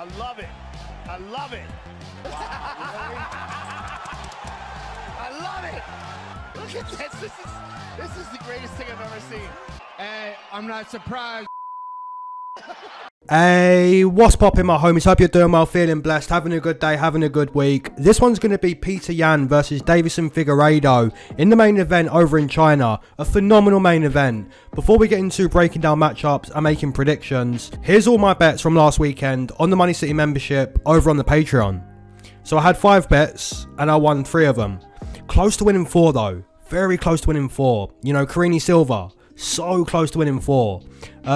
I love it. I love it. I love it. Look at this. This is the greatest thing I've ever seen. Hey, I'm not surprised. Hey, what's poppin', my homies? Hope you're doing well, feeling blessed, having a good day, having a good week. This one's going to be Petr Yan versus Deiveson Figueiredo in the main event over in China. A phenomenal main event. Before we get into breaking down matchups and making predictions, here's all my bets from last weekend on the Money City membership over on the Patreon. So I had 5 bets and I won 3 of them. Close to winning 4 though. Very close to winning 4. You know, Carini Silva, so close to winning 4.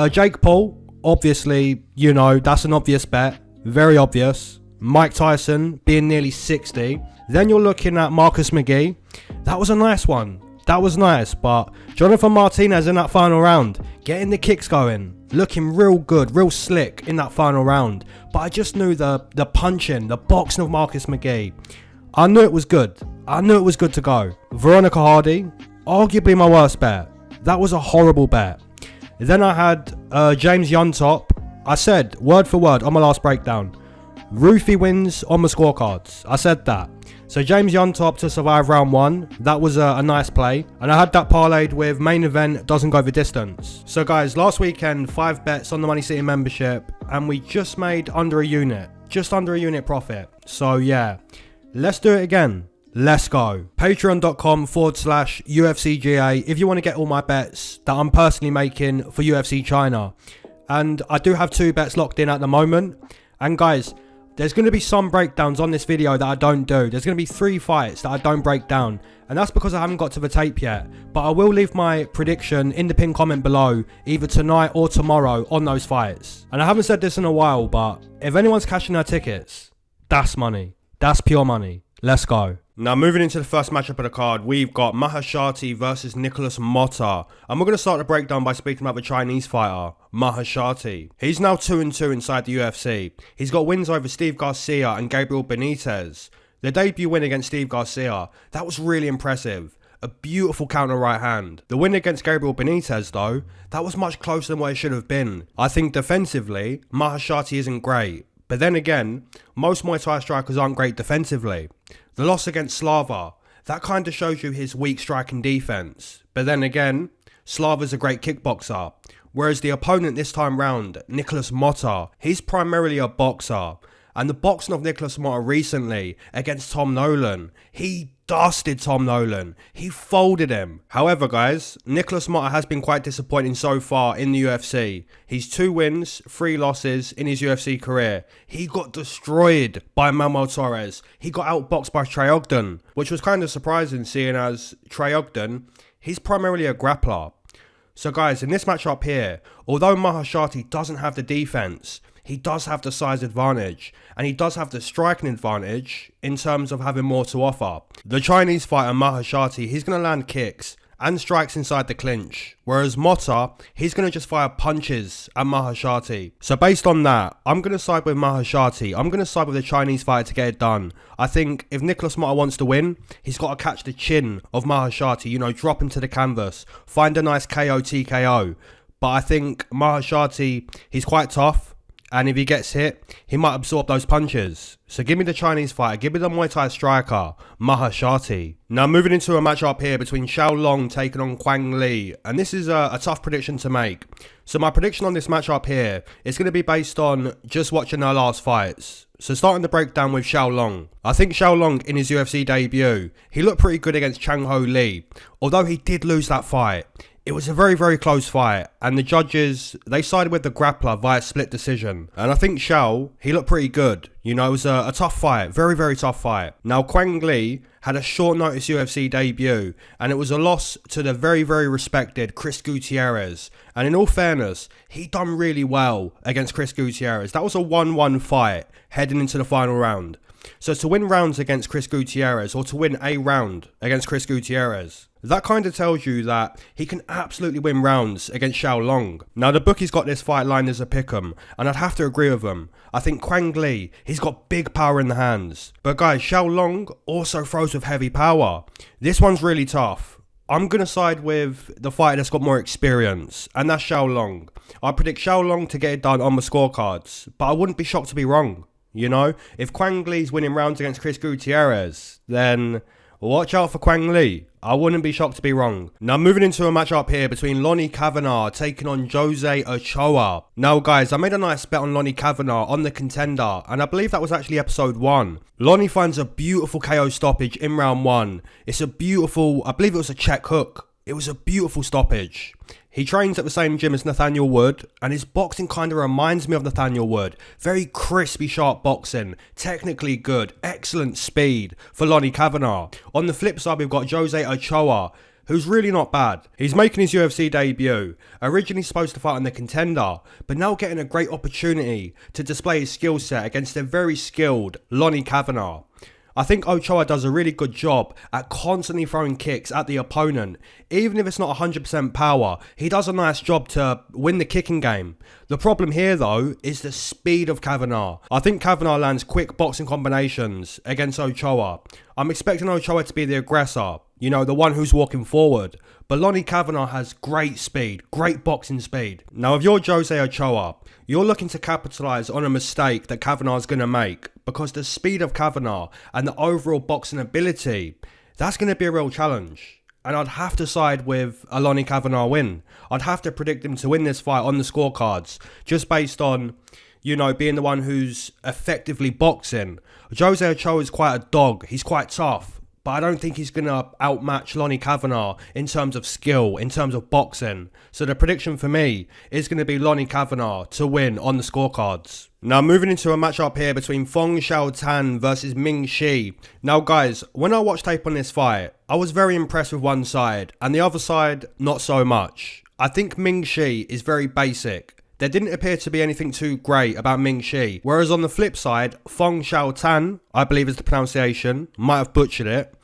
Jake Paul, obviously, you know, that's an obvious bet. Very obvious. Mike Tyson being nearly 60. Then you're looking at Marcus McGee. That was a nice one. That was nice. But Jonathan Martinez in that final round, getting the kicks going. Looking real good, real slick in that final round. But I just knew the punching, the boxing of Marcus McGee. I knew it was good. I knew it was good to go. Veronica Hardy, arguably my worst bet. That was a horrible bet. Then I had James Yuntop. I said, word for word, on my last breakdown, Roofy wins on my scorecards. I said that. So James Yuntop to survive round 1. That was a nice play. And I had that parlayed with main event doesn't go the distance. So guys, last weekend, 5 bets on the Money City membership. And we just made under a unit. Just under a unit profit. So yeah, let's do it again. Let's go. Patreon.com/UFCGA if you want to get all my bets that I'm personally making for UFC China. And I do have 2 bets locked in at the moment. And guys, there's going to be some breakdowns on this video that I don't do. There's going to be 3 fights that I don't break down. And that's because I haven't got to the tape yet. But I will leave my prediction in the pinned comment below, either tonight or tomorrow, on those fights. And I haven't said this in a while, but if anyone's cashing their tickets, that's money. That's pure money. Let's go. Now moving into the first matchup of the card, we've got Maheshate versus Nikolas Motta. And we're going to start the breakdown by speaking about the Chinese fighter, Maheshate. He's now 2-2 inside the UFC. He's got wins over Steve Garcia and Gabriel Benitez. The debut win against Steve Garcia, that was really impressive. A beautiful counter right hand. The win against Gabriel Benitez though, that was much closer than what it should have been. I think defensively, Maheshate isn't great. But then again, most Muay Thai strikers aren't great defensively. The loss against Slava, that kind of shows you his weak striking defense. But then again, Slava's a great kickboxer. Whereas the opponent this time round, Nikolas Motta, he's primarily a boxer. And the boxing of Nikolas Motta recently against Tom Nolan, he dusted Tom Nolan. He folded him. However, guys, Nikolas Motta has been quite disappointing so far in the UFC. He's 2 wins, 3 losses in his UFC career. He got destroyed by Manuel Torres. He got outboxed by Trey Ogden, which was kind of surprising seeing as Trey Ogden, he's primarily a grappler. So guys, in this matchup here, although Maheshate doesn't have the defense, he does have the size advantage, and he does have the striking advantage in terms of having more to offer. The Chinese fighter Maheshate, he's going to land kicks and strikes inside the clinch, whereas Motta, he's going to just fire punches at Maheshate. So based on that, I'm going to side with Maheshate. I'm going to side with the Chinese fighter to get it done. I think if Nikolas Motta wants to win, he's got to catch the chin of Maheshate, you know, drop him to the canvas, find a nice KO TKO. But I think Maheshate, he's quite tough. And if he gets hit, he might absorb those punches. So give me the Chinese fighter, give me the Muay Thai striker, Maheshate. Now moving into a matchup here between Xiao taking on Quang. And this is a tough prediction to make. So my prediction on this matchup here is going to be based on just watching their last fights. So starting the breakdown with Xiao. I think Xiao in his UFC debut, he looked pretty good against Chang Ho Lee. Although he did lose that fight. It was a very, very close fight, and the judges, they sided with the grappler via split decision. And I think Xiao, he looked pretty good. You know, it was a tough fight, very, very tough fight. Now, Quang had a short notice UFC debut, and it was a loss to the very, very respected Chris Gutierrez. And in all fairness, he done really well against Chris Gutierrez. That was a 1-1 fight heading into the final round. So to win rounds against Chris Gutierrez, or to win a round against Chris Gutierrez, that kind of tells you that he can absolutely win rounds against Xiao. Now the bookies got this fight lined as a pick'em, and I'd have to agree with them. I think Quang he's got big power in the hands. But guys, Xiao also throws with heavy power. This one's really tough. I'm going to side with the fighter that's got more experience, and that's Xiaolong. I predict Xiaolong to get it done on the scorecards, but I wouldn't be shocked to be wrong. You know, if Quang Lee's winning rounds against Chris Gutierrez, then watch out for Quang Lee. I wouldn't be shocked to be wrong. Now moving into a match up here between Lonnie Kavanagh taking on Jose Ochoa. Now guys, I made a nice bet on Lonnie Kavanagh on the contender, and I believe that was actually episode 1. Lonnie finds a beautiful KO stoppage in round 1. It's a beautiful, I believe it was a check hook. It was a beautiful stoppage. He trains at the same gym as Nathaniel Wood, and his boxing kind of reminds me of Nathaniel Wood. Very crispy, sharp boxing, technically good, excellent speed for Lonnie Kavanagh. On the flip side, we've got Jose Ochoa, who's really not bad. He's making his UFC debut, originally supposed to fight on the contender, but now getting a great opportunity to display his skill set against a very skilled Lonnie Kavanagh. I think Ochoa does a really good job at constantly throwing kicks at the opponent. Even if it's not 100% power, he does a nice job to win the kicking game. The problem here though is the speed of Kavanagh. I think Kavanagh lands quick boxing combinations against Ochoa. I'm expecting Ochoa to be the aggressor, you know, the one who's walking forward. But Lonnie Kavanagh has great speed, great boxing speed. Now if you're Jose Ochoa, you're looking to capitalise on a mistake that Kavanagh's going to make, because the speed of Kavanagh and the overall boxing ability, that's going to be a real challenge. And I'd have to side with a Lonnie Kavanagh win. I'd have to predict him to win this fight on the scorecards, just based on, you know, being the one who's effectively boxing. Jose Ochoa is quite a dog, he's quite tough. But I don't think he's going to outmatch Lonnie Kavanagh in terms of skill, in terms of boxing. So the prediction for me is going to be Lonnie Kavanagh to win on the scorecards. Now moving into a match up here between Feng Xiaotan versus Ming Shi. Now guys, when I watched tape on this fight, I was very impressed with one side, and the other side, not so much. I think Ming Shi is very basic. There didn't appear to be anything too great about Ming Shi. Whereas on the flip side, Feng Xiaotan, I believe is the pronunciation, might have butchered it.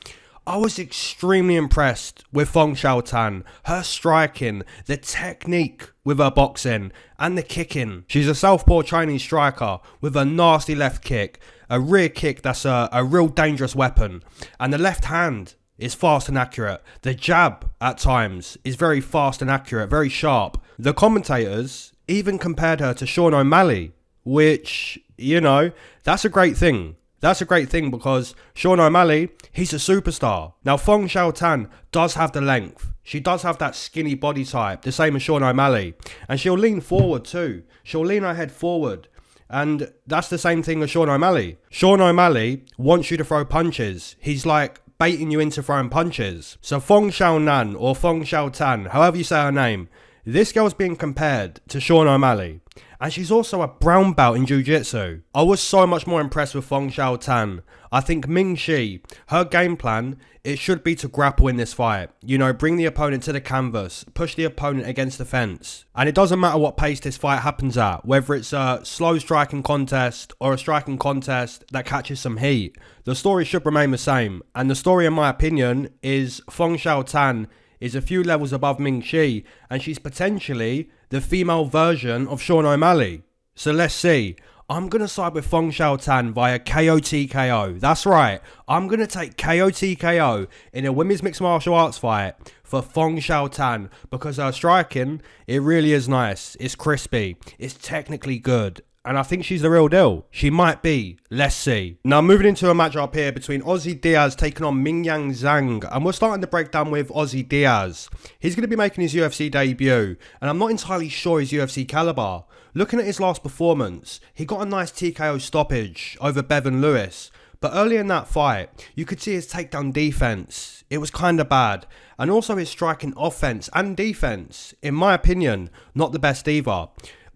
I was extremely impressed with Feng Xiaotan. Her striking, the technique with her boxing, and the kicking. She's a southpaw Chinese striker with a nasty left kick. A rear kick that's a real dangerous weapon. And the left hand is fast and accurate. The jab, at times, is very fast and accurate, very sharp. The commentators even compared her to Sean O'Malley, which, you know, that's a great thing. That's a great thing because Sean O'Malley, he's a superstar. Now, Feng Xiaotan does have the length. She does have that skinny body type, the same as Sean O'Malley. And she'll lean forward too. She'll lean her head forward. And that's the same thing as Sean O'Malley. Sean O'Malley wants you to throw punches. He's like baiting you into throwing punches. So Feng Xiaonan or Feng Xiaotan, however you say her name, this girl's being compared to Sean O'Malley, and she's also a brown belt in Jiu-Jitsu. I was so much more impressed with Feng Xiaotan. I think Ming Shi, her game plan, it should be to grapple in this fight. You know, bring the opponent to the canvas, push the opponent against the fence. And it doesn't matter what pace this fight happens at, whether it's a slow striking contest or a striking contest that catches some heat. The story should remain the same, and the story in my opinion is Feng Xiaotan is a few levels above Ming Shi, and she's potentially the female version of Sean O'Malley. So let's see. I'm going to side with Feng Xiaotan via KO/TKO. That's right. I'm going to take KO/TKO in a women's mixed martial arts fight for Feng Xiaotan because her striking, it really is nice. It's crispy. It's technically good. And I think she's the real deal. She might be. Let's see. Now moving into a match up here between Ozzy Diaz taking on Mingyang Zhang. And we're starting the breakdown with Ozzy Diaz. He's going to be making his UFC debut. And I'm not entirely sure his UFC caliber. Looking at his last performance, he got a nice TKO stoppage over Bevan Lewis. But early in that fight, you could see his takedown defense. It was kind of bad. And also his striking offense and defense, in my opinion, not the best either.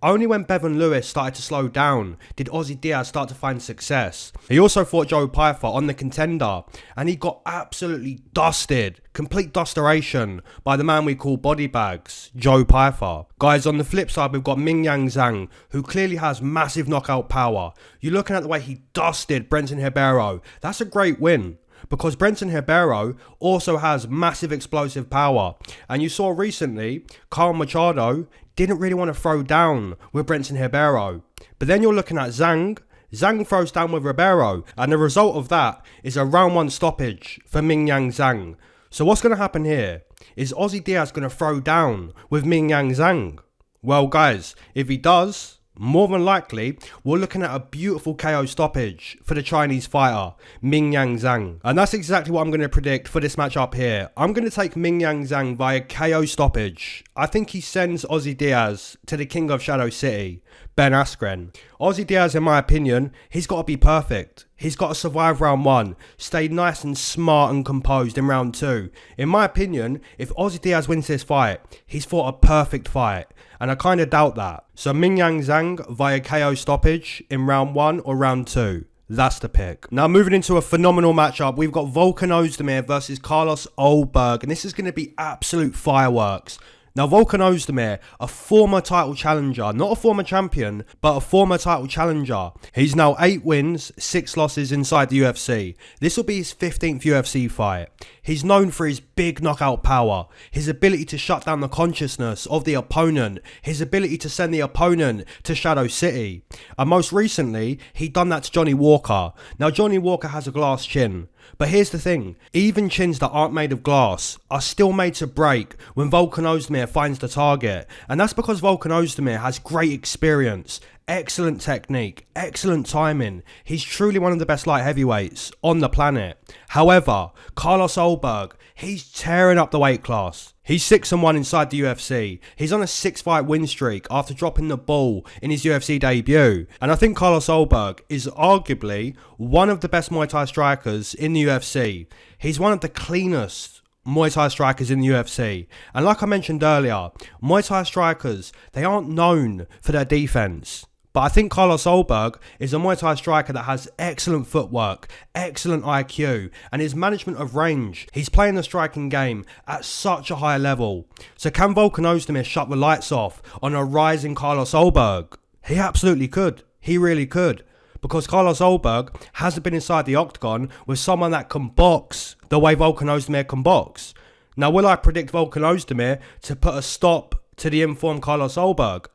Only when Bevan Lewis started to slow down did Ozzy Diaz start to find success. He also fought Joe Pyfer on the contender, and he got absolutely dusted, complete dusteration by the man we call body bags, Joe Pyfer. Guys, on the flip side, we've got Mingyang Zhang, who clearly has massive knockout power. You're looking at the way he dusted Brenton Ribeiro. That's a great win, because Brenton Ribeiro also has massive explosive power. And you saw recently, Carl Machado didn't really want to throw down with Brenton Ribeiro. But then you're looking at Zhang. Zhang throws down with Ribeiro. And the result of that is a round 1 stoppage for Mingyang Zhang. So what's going to happen here? Is Ozzy Diaz going to throw down with Mingyang Zhang? Well guys, if he does, more than likely, we're looking at a beautiful KO stoppage for the Chinese fighter, Mingyang Zhang. And that's exactly what I'm going to predict for this match up here. I'm going to take Mingyang Zhang via KO stoppage. I think he sends Ozzy Diaz to the King of Shadow City, Ben Askren. Ozzy Diaz, in my opinion, he's got to be perfect. He's got to survive round 1, stay nice and smart and composed in round 2. In my opinion, if Ozzy Diaz wins this fight, he's fought a perfect fight. And I kind of doubt that. So Mingyang Zhang via KO stoppage in round 1 or round 2. That's the pick. Now moving into a phenomenal matchup, we've got Volkan Oezdemir versus Carlos Ulberg. And this is going to be absolute fireworks. Now Volkan Oezdemir, a former title challenger, not a former champion, but a former title challenger. He's now 8 wins, 6 losses inside the UFC. This will be his 15th UFC fight. He's known for his big knockout power, his ability to shut down the consciousness of the opponent, his ability to send the opponent to Shadow City. And most recently, he done that to Johnny Walker. Now Johnny Walker has a glass chin. But here's the thing, even chins that aren't made of glass are still made to break when Volkan Oezdemir finds the target. And that's because Volkan Oezdemir has great experience, excellent technique, excellent timing. He's truly one of the best light heavyweights on the planet. However, Carlos Ulberg, he's tearing up the weight class. He's 6-1 inside the UFC. He's on a 6-fight win streak after dropping the ball in his UFC debut. And I think Carlos Ulberg is arguably one of the best Muay Thai strikers in the UFC. He's one of the cleanest Muay Thai strikers in the UFC. And like I mentioned earlier, Muay Thai strikers, they aren't known for their defense. But I think Carlos Ulberg is a Muay Thai striker that has excellent footwork, excellent IQ, and his management of range. He's playing the striking game at such a high level. So can Volkan Oezdemir shut the lights off on a rising Carlos Ulberg? He absolutely could. He really could. Because Carlos Ulberg hasn't been inside the octagon with someone that can box the way Volkan Oezdemir can box. Now, will I predict Volkan Oezdemir to put a stop to the informed Carlos Ulberg?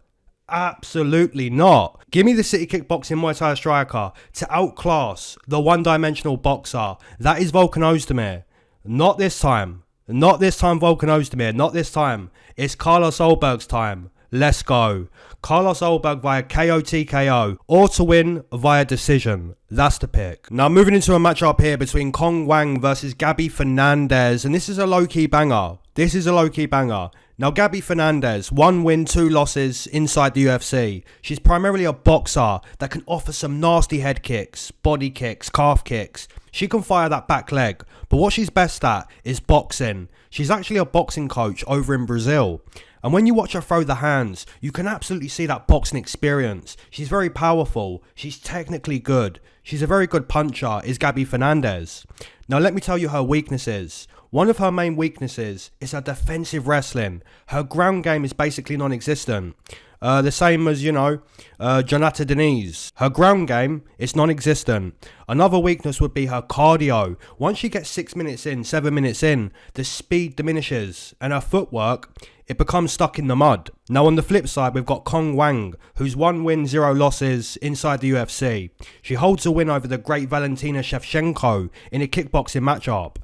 Absolutely not. Give me the City Kickboxing Muay Thai striker to outclass the one-dimensional boxer. That is Volkan Oezdemir. Not this time. Not this time, Volkan Oezdemir. Not this time. It's Carlos Ulberg's time. Let's go. Carlos Ulberg via KO TKO or to win via decision. That's the pick. Now moving into a matchup here between Wang versus Gabi Fernandes. And this is a low-key banger. This is a low-key banger. Now Gabi Fernandes, 1 win, 2 losses inside the UFC. She's primarily a boxer that can offer some nasty head kicks, body kicks, calf kicks. She can fire that back leg, but what she's best at is boxing. She's actually a boxing coach over in Brazil. And when you watch her throw the hands, you can absolutely see that boxing experience. She's very powerful. She's technically good. She's a very good puncher, is Gabi Fernandes. Now let me tell you her weaknesses. One of her main weaknesses is her defensive wrestling. Her ground game is basically non-existent. The same as, Jonata Denise. Her ground game is non-existent. Another weakness would be her cardio. Once she gets 6 minutes in, 7 minutes in, the speed diminishes and her footwork, it becomes stuck in the mud. Now on the flip side, we've got Wang, who's 1 win, 0 losses inside the UFC. She holds a win over the great Valentina Shevchenko in a kickboxing matchup.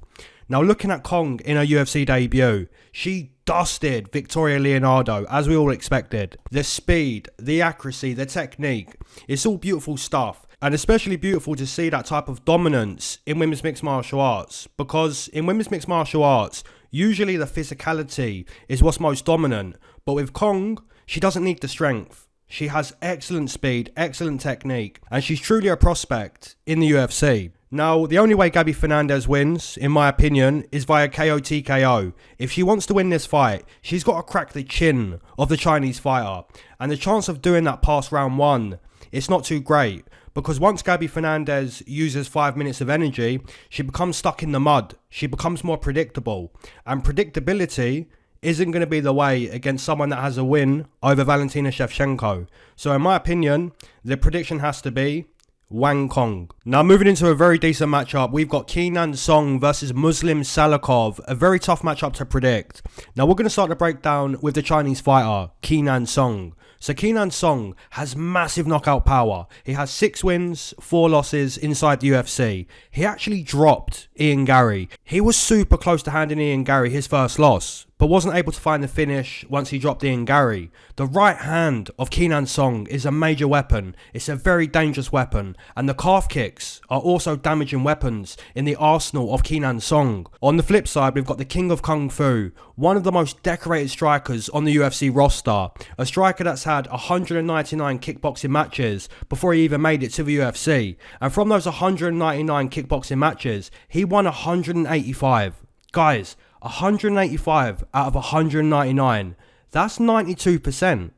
Now looking at Cong in her UFC debut, she dusted Victoria Leonardo as we all expected. The speed, the accuracy, the technique, it's all beautiful stuff. And especially beautiful to see that type of dominance in women's mixed martial arts. Because in women's mixed martial arts, usually the physicality is what's most dominant. But with Cong, she doesn't need the strength. She has excellent speed, excellent technique, and she's truly a prospect in the UFC. Now, the only way Gabi Fernandes wins, in my opinion, is via KO TKO. If she wants to win this fight, she's got to crack the chin of the Chinese fighter. And the chance of doing that past round 1, it's not too great. Because once Gabi Fernandes uses 5 minutes of energy, she becomes stuck in the mud. She becomes more predictable. And predictability isn't going to be the way against someone that has a win over Valentina Shevchenko. So in my opinion, the prediction has to be Wang Cong. Now moving into a very decent matchup, we've got Kenan Song versus Muslim Salikhov. A very tough matchup to predict. Now we're going to start the breakdown with the Chinese fighter, Kenan Song. So Kenan Song has massive knockout power. He has 6 wins, 4 losses inside the UFC. He actually dropped Ian Garry. He was super close to handing Ian Garry his first loss, but wasn't able to find the finish once he dropped Ian Garry. The right hand of Kenan Song is a major weapon. It's a very dangerous weapon, and the calf kicks are also damaging weapons in the arsenal of Kenan Song. On the flip side, we've got the King of Kung Fu, one of the most decorated strikers on the UFC roster, a striker that's had 199 kickboxing matches before he even made it to the UFC, and from those 199 kickboxing matches, he won 185. Guys, 185 out of 199, that's 92%.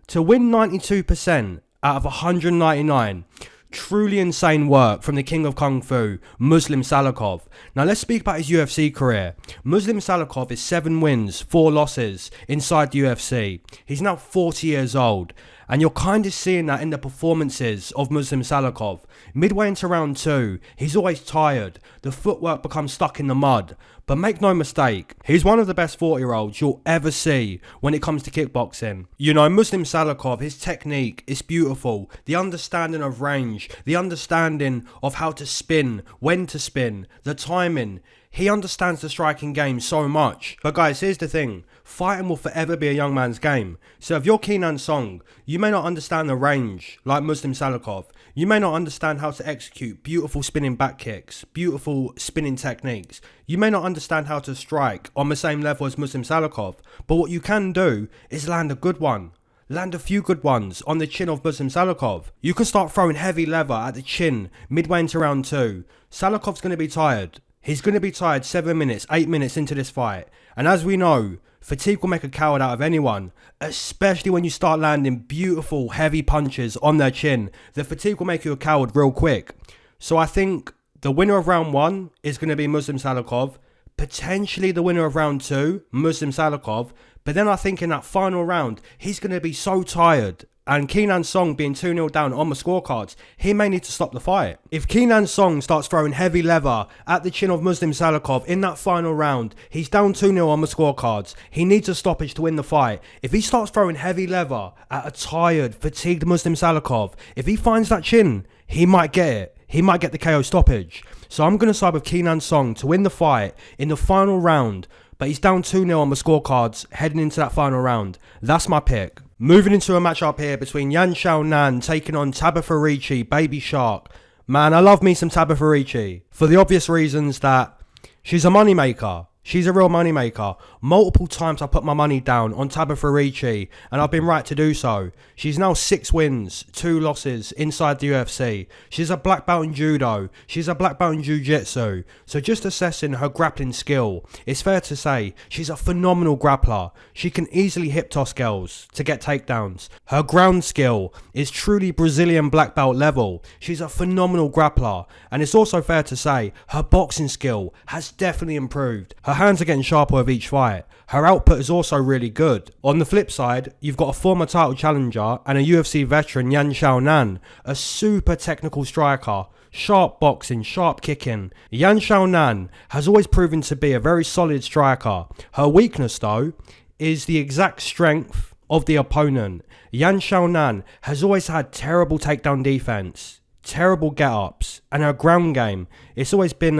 To win 92% out of 199, truly insane work from the King of Kung Fu, Muslim Salikhov. Now let's speak about his UFC career. Muslim Salikhov is 7 wins, 4 losses inside the UFC. He's now 40 years old, and you're kind of seeing that in the performances of Muslim Salikhov. Midway into round 2, he's always tired. The footwork becomes stuck in the mud. But make no mistake, he's one of the best 40-year-olds you'll ever see when it comes to kickboxing. You know, Muslim Salikhov, his technique is beautiful. The understanding of range, the understanding of how to spin, when to spin, the timing. He understands the striking game so much. But guys, here's the thing. Fighting will forever be a young man's game. So if you're Kenan Song, you may not understand the range like Muslim Salikhov. You may not understand how to execute beautiful spinning back kicks, beautiful spinning techniques. You may not understand how to strike on the same level as Muslim Salikhov. But what you can do is land a good one. Land a few good ones on the chin of Muslim Salikhov. You can start throwing heavy leather at the chin midway into round 2. Salikhov's going to be tired. He's going to be tired 7 minutes, 8 minutes into this fight. And as we know, fatigue will make a coward out of anyone, especially when you start landing beautiful, heavy punches on their chin. The fatigue will make you a coward real quick. So I think the winner of round 1 is going to be Muslim Salikhov. Potentially the winner of round 2, Muslim Salikhov. But then I think in that final round, he's going to be so tired. And Kenan Song being 2-0 down on the scorecards, he may need to stop the fight. If Kenan Song starts throwing heavy leather at the chin of Muslim Salikhov in that final round, he's down 2-0 on the scorecards. He needs a stoppage to win the fight. If he starts throwing heavy leather at a tired, fatigued Muslim Salikhov, if he finds that chin, he might get it. He might get the KO stoppage. So I'm going to side with Kenan Song to win the fight in the final round. But he's down 2-0 on the scorecards heading into that final round. That's my pick. Moving into a matchup here between Xiaonan taking on Tabatha Ricci, Baby Shark. Man, I love me some Tabatha Ricci. For the obvious reasons that she's a moneymaker. She's a real moneymaker. Multiple times I put my money down on Tabatha Ricci, and I've been right to do so. She's now 6 wins, 2 losses inside the UFC. She's a black belt in judo. She's a black belt in jiu-jitsu. So just assessing her grappling skill, it's fair to say she's a phenomenal grappler. She can easily hip toss girls to get takedowns. Her ground skill is truly Brazilian black belt level. She's a phenomenal grappler. And it's also fair to say her boxing skill has definitely improved. Her hands are getting sharper with each fight. Her output is also really good. On the flip side, you've got a former title challenger and a UFC veteran, Xiaonan, a super technical striker. Sharp boxing, sharp kicking. Xiaonan has always proven to be a very solid striker. Her weakness though is the exact strength of the opponent. Xiaonan has always had terrible takedown defense, terrible get-ups, and her ground game, it's always been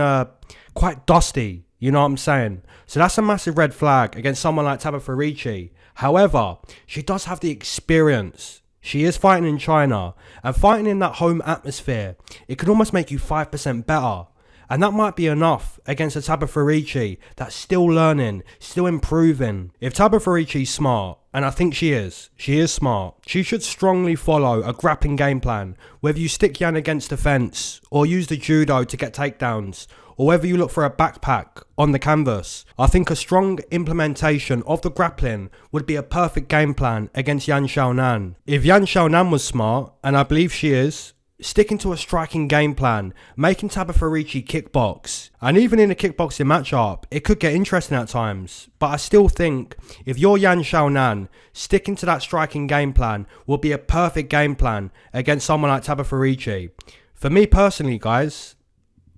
quite dusty. You know what I'm saying? So that's a massive red flag against someone like Tabatha Ricci. However, she does have the experience. She is fighting in China, and fighting in that home atmosphere, it can almost make you 5% better. And that might be enough against a Tabatha Ricci that's still learning, still improving. If Tabatha Ricci's smart, and I think she is smart, she should strongly follow a grappling game plan. Whether you stick Yan against the fence, or use the judo to get takedowns, or whether you look for a backpack on the canvas. I think a strong implementation of the grappling would be a perfect game plan against Xiaonan. If Xiaonan was smart, and I believe she is, sticking to a striking game plan, making Tabatha Ricci kickbox, and even in a kickboxing matchup, it could get interesting at times. But I still think if you're Xiaonan, sticking to that striking game plan will be a perfect game plan against someone like Tabatha Ricci. For me personally, guys,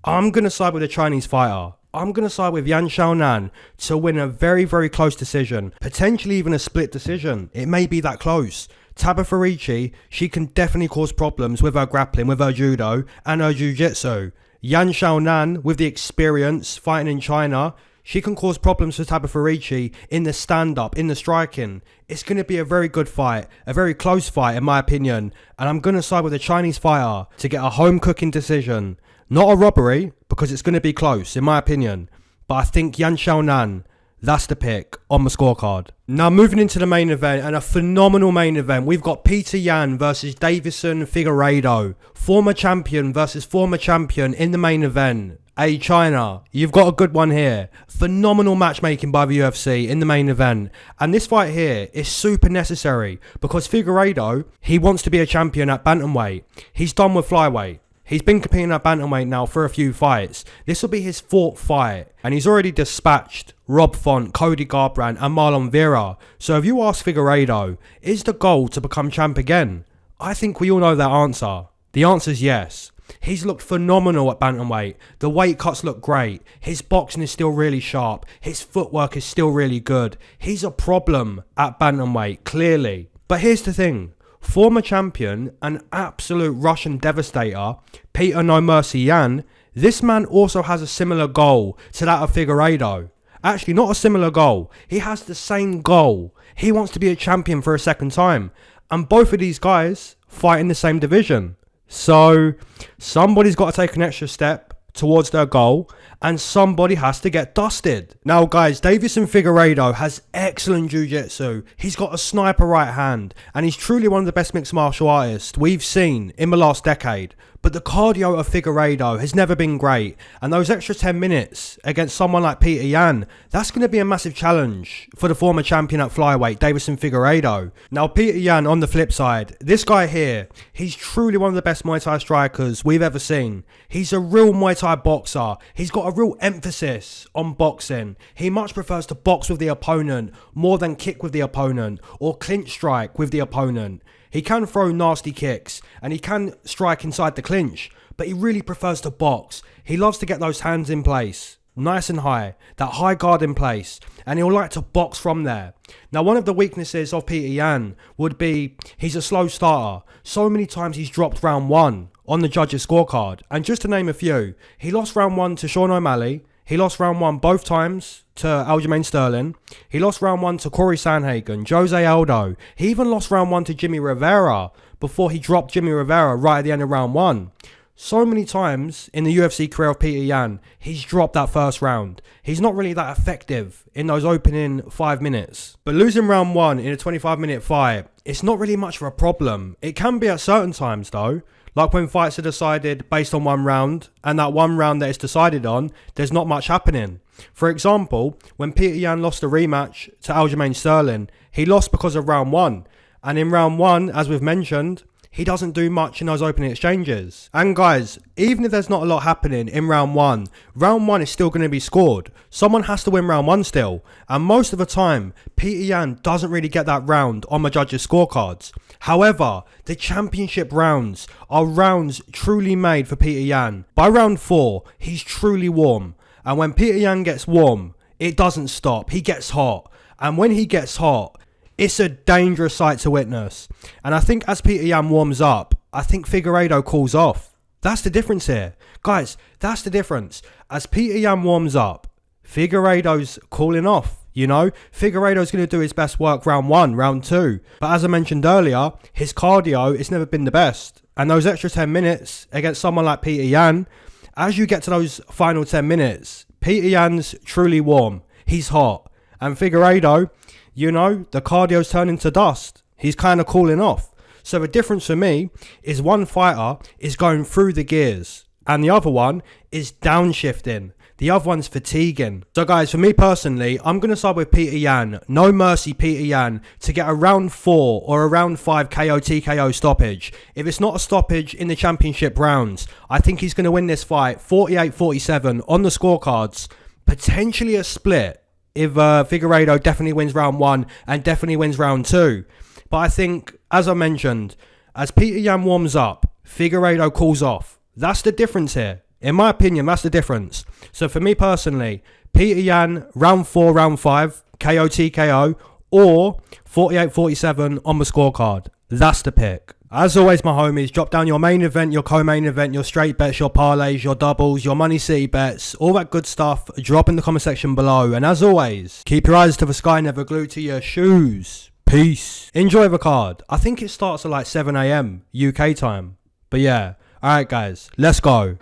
I'm going to side with a Chinese fighter. I'm going to side with Xiaonan to win a very, very close decision. Potentially even a split decision. It may be that close. Tabatha Ricci, she can definitely cause problems with her grappling, with her judo and her jiu-jitsu. Xiaonan, with the experience fighting in China, she can cause problems for Tabatha Ricci in the stand-up, in the striking. It's going to be a very good fight, a very close fight in my opinion, and I'm going to side with the Chinese fighter to get a home cooking decision. Not a robbery, because it's going to be close in my opinion, but I think Xiaonan, that's the pick on the scorecard. Now moving into the main event, and a phenomenal main event. We've got Petr versus Deiveson Figueiredo. Former champion versus former champion in the main event. Hey China, you've got a good one here. Phenomenal matchmaking by the UFC in the main event. And this fight here is super necessary because Figueiredo, he wants to be a champion at bantamweight. He's done with flyweight. He's been competing at bantamweight now for a few fights. This will be his 4th fight. And he's already dispatched Rob Font, Cody Garbrandt and Marlon Vera. So if you ask Figueiredo, is the goal to become champ again? I think we all know that answer. The answer is yes. He's looked phenomenal at bantamweight. The weight cuts look great. His boxing is still really sharp. His footwork is still really good. He's a problem at bantamweight, clearly. But here's the thing. Former champion, an absolute Russian devastator, Petr No Mercy Yan, this man also has a similar goal to that of Figueiredo. Actually, not a similar goal. He has the same goal. He wants to be a champion for a second time. And both of these guys fight in the same division. So, somebody's got to take an extra step towards their goal, and somebody has to get dusted. Now guys, Deiveson Figueiredo has excellent jiu-jitsu. He's got a sniper right hand, and he's truly one of the best mixed martial artists we've seen in the last decade. But the cardio of Figueiredo has never been great, and those extra 10 minutes against someone like Petr, that's going to be a massive challenge for the former champion at flyweight, Deiveson Figueiredo. Now Petr on the flip side, this guy here, he's truly one of the best Muay Thai strikers we've ever seen. He's a real Muay Thai boxer. He's got a real emphasis on boxing. He much prefers to box with the opponent more than kick with the opponent or clinch strike with the opponent. He can throw nasty kicks and he can strike inside the clinch, but he really prefers to box. He loves to get those hands in place, nice and high, that high guard in place, and he'll like to box from there. Now, one of the weaknesses of Petr would be he's a slow starter. So many times he's dropped round 1 on the judges' scorecard, and just to name a few, he lost round 1 to Sean O'Malley. He lost round 1 both times to Aljamain Sterling. He lost round 1 to Corey Sandhagen, Jose Aldo. He even lost round 1 to Jimmy Rivera before he dropped Jimmy Rivera right at the end of round 1. So many times in the UFC career of Petr, he's dropped that first round. He's not really that effective in those opening 5 minutes. But losing round 1 in a 25-minute fight, it's not really much of a problem. It can be at certain times though. Like when fights are decided based on 1 round, and that 1 round that it's decided on, there's not much happening. For example, when Petr lost a rematch to Aljamain Sterling, he lost because of round 1. And in round 1, as we've mentioned, he doesn't do much in those opening exchanges. And guys, even if there's not a lot happening in round 1 is still going to be scored. Someone has to win round 1 still. And most of the time, Petr doesn't really get that round on the judges' scorecards. However, the championship rounds are rounds truly made for Petr. By round 4, he's truly warm. And when Petr gets warm, it doesn't stop. He gets hot. And when he gets hot, it's a dangerous sight to witness. And I think as Petr warms up, I think Figueiredo cools off. That's the difference here. Guys, that's the difference. As Petr warms up, Figueiredo's cooling off. You know, Figueiredo's going to do his best work round 1, round 2. But as I mentioned earlier, his cardio has never been the best. And those extra 10 minutes against someone like Petr, as you get to those final 10 minutes, Petr's truly warm. He's hot. And Figueiredo, you know, the cardio's turning to dust. He's kind of cooling off. So the difference for me is one fighter is going through the gears and the other one is downshifting. The other one's fatiguing. So guys, for me personally, I'm going to side with Petr. No mercy Petr to get a round 4 or a round 5 KO TKO stoppage. If it's not a stoppage in the championship rounds, I think he's going to win this fight 48-47 on the scorecards. Potentially a split if Figueiredo definitely wins round 1 and definitely wins round 2. But I think, as I mentioned, as Petr warms up, Figueiredo cools off. That's the difference here. In my opinion, that's the difference. So for me personally, Petr round 4, round 5, KO TKO, or 48-47 on the scorecard. That's the pick. As always, my homies, drop down your main event, your co-main event, your straight bets, your parlays, your doubles, your money city bets, all that good stuff. Drop in the comment section below. And as always, keep your eyes to the sky, never glued to your shoes. Peace. Enjoy the card. I think it starts at like 7 AM UK time. But yeah, alright guys, let's go.